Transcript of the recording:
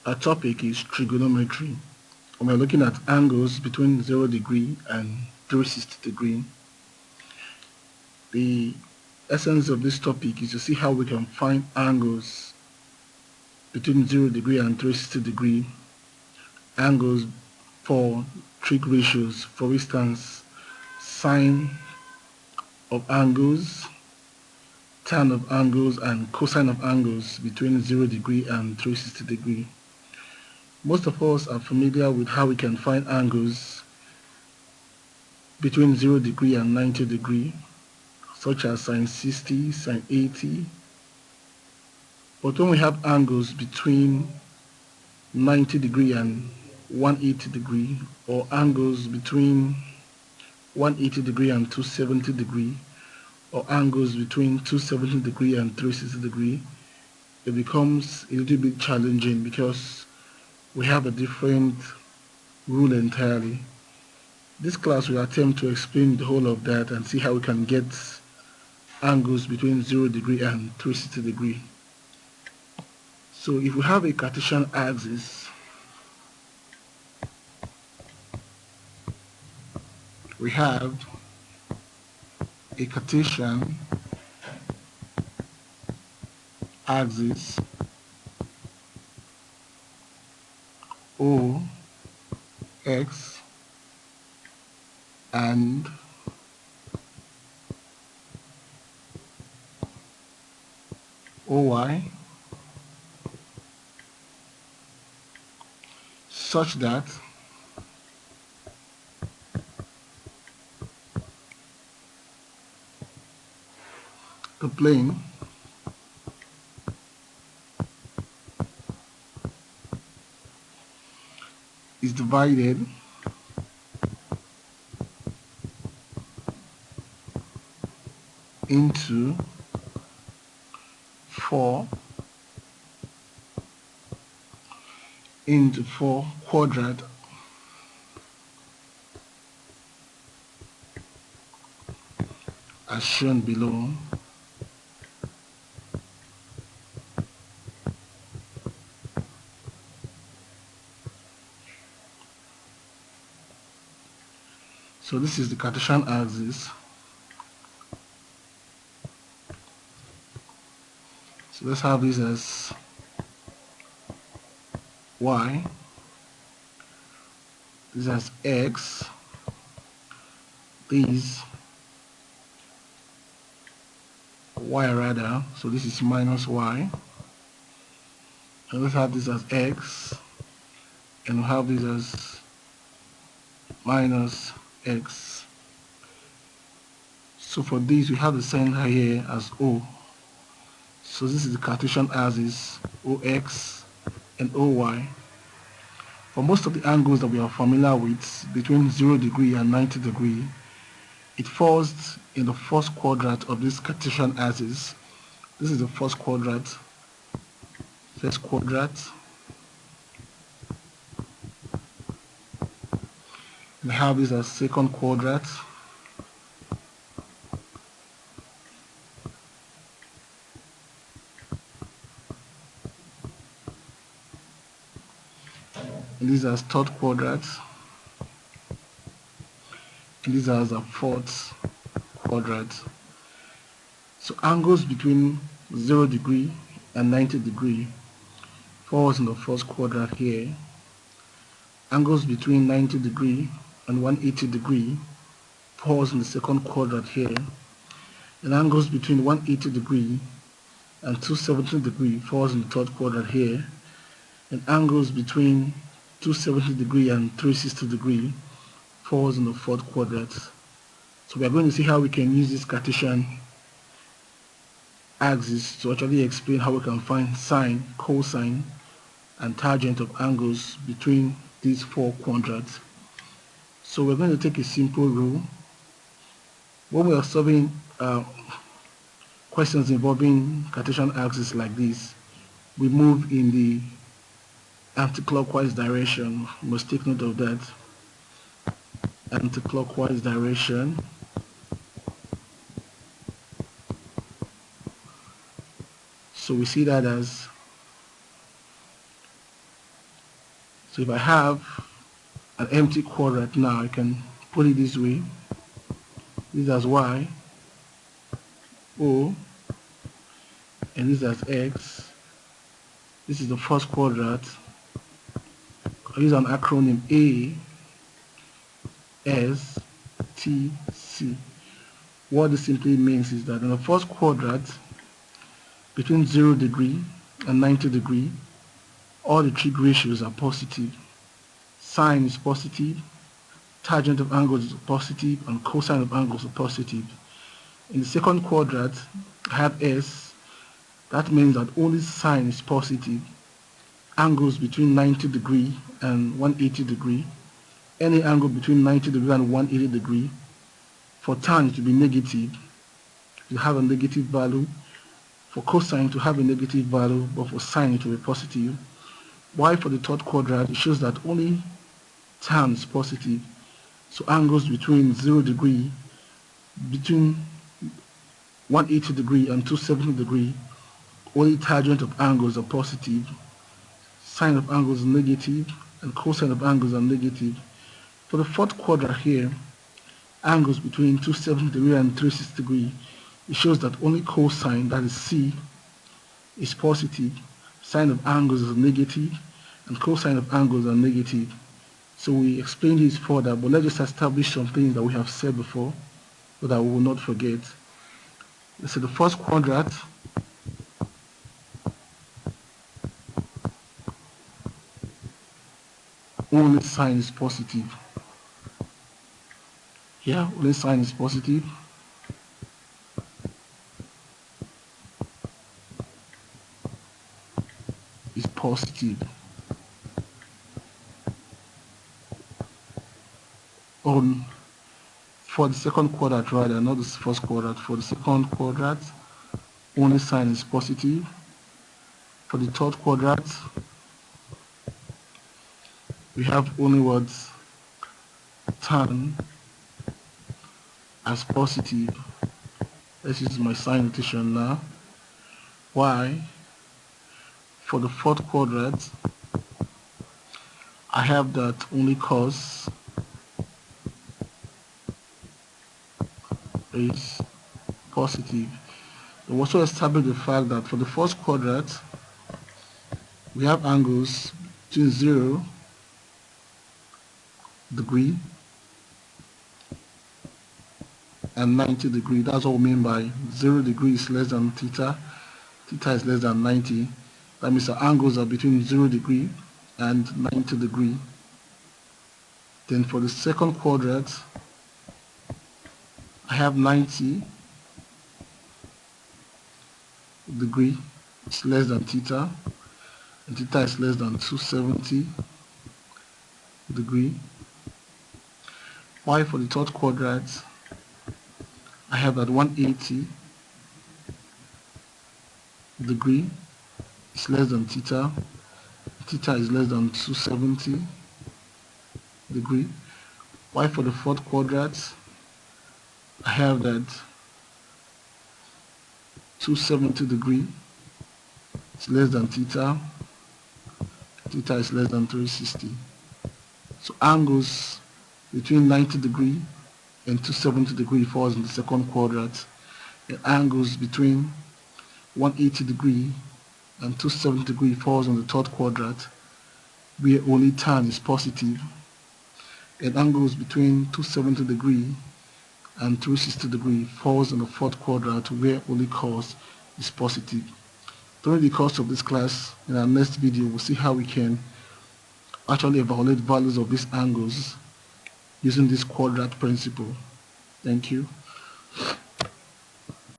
Our topic is trigonometry, and we're looking at angles between 0 degree and 360 degree. The essence of this topic is to see how we can find angles between 0 degree and 360 degree, angles for trig ratios, for instance, sine of angles, tan of angles, and cosine of angles between 0 degree and 360 degree. Most of us are familiar with how we can find angles between 0 degree and 90 degree, such as sine 60, sine 80. But when we have angles between 90 degree and 180 degree, or angles between 180 degree and 270 degree, or angles between 270 degree and 360 degree, it becomes a little bit challenging because we have a different rule entirely. This class will attempt to explain the whole of that and see how we can get angles between 0 degree and 360 degree. So if we have a Cartesian axis, we have a Cartesian axis OX and OY such that the plane is divided into four quadrants as shown below. So this is the Cartesian axis. So let's have this as y, this as x, this y rather, so this is minus y, and let's have this as x, and we'll have this as minus x. So for this we have the center here as O. So this is the Cartesian axis OX and OY. For most of the angles that we are familiar with between 0 degree and 90 degree, it falls in the first quadrant of this Cartesian axis. This is the first quadrant. And I have this as second quadrant. And these are third quadrant. And these are the fourth quadrant. So angles between 0 degree and 90 degree falls in the first quadrant here. Angles between 90 degree and 180 degree falls in the second quadrant here. And angles between 180 degree and 270 degree falls in the third quadrant here. And angles between 270 degree and 360 degree falls in the fourth quadrant. So we are going to see how we can use this Cartesian axis to actually explain how we can find sine, cosine, and tangent of angles between these four quadrants. So we're going to take a simple rule. When we are solving questions involving Cartesian axis like this, we move in the anti-clockwise direction. We must take note of that. Anti-clockwise direction. So we see that as So if I have an empty quadrant now, I can put it this way. This as y, o, and this as x. This is the first quadrant. I use an acronym A, S, T, C. What this simply means is that in the first quadrant, between 0 degree and 90 degree, all the trig ratios are positive. Sine is positive, tangent of angles is positive, and cosine of angles are positive. In the second quadrant, I have S. That means that only sine is positive. Angles between 90 degree and 180 degree. Any angle between 90 degree and 180 degree. For tan to be negative, to have a negative value. For cosine to have a negative value, but for sine to be positive. While for the third quadrant, it shows that only tan is positive. So angles between 0 degree, between 180 degree and 270 degree, only tangent of angles are positive, sine of angles are negative, and cosine of angles are negative. For the fourth quadrant here, angles between 270 degree and 360 degree, it shows that only cosine, that is C, is positive, sine of angles is negative, and cosine of angles are negative. So we explain this further, but let's just establish some things that we have said before so that we will not forget. Let's say the first quadrant, only sine is positive. Here, only sine is positive. Is positive. For the second quadrant rather, not the first quadrant. For the second quadrant, only sine is positive. For the third quadrant, we have only words tan as positive. Let's use my sign notation now. Why? For the fourth quadrant, I have that only cos is positive. We also established the fact that for the first quadrant, we have angles between 0 degree and 90 degree. That's what we mean by 0 degree is less than theta, theta is less than 90. That means the angles are between 0 degree and 90 degree. Then for the second quadrant, I have 90 degree is less than theta, and theta is less than 270 degree. While for the third quadrant, I have that 180 degree is less than theta, theta is less than 270 degree. While for the fourth quadrant, I have that 270 degree is less than theta, theta is less than 360. So angles between 90 degree and 270 degree falls in the second quadrant, and angles between 180 degree and 270 degree falls in the third quadrant, where only tan is positive, and angles between 270 degree and 360 degree falls in the fourth quadrant, where only cos is positive. During the course of this class, in our next video, we'll see how we can actually evaluate values of these angles using this quadrant principle. Thank you.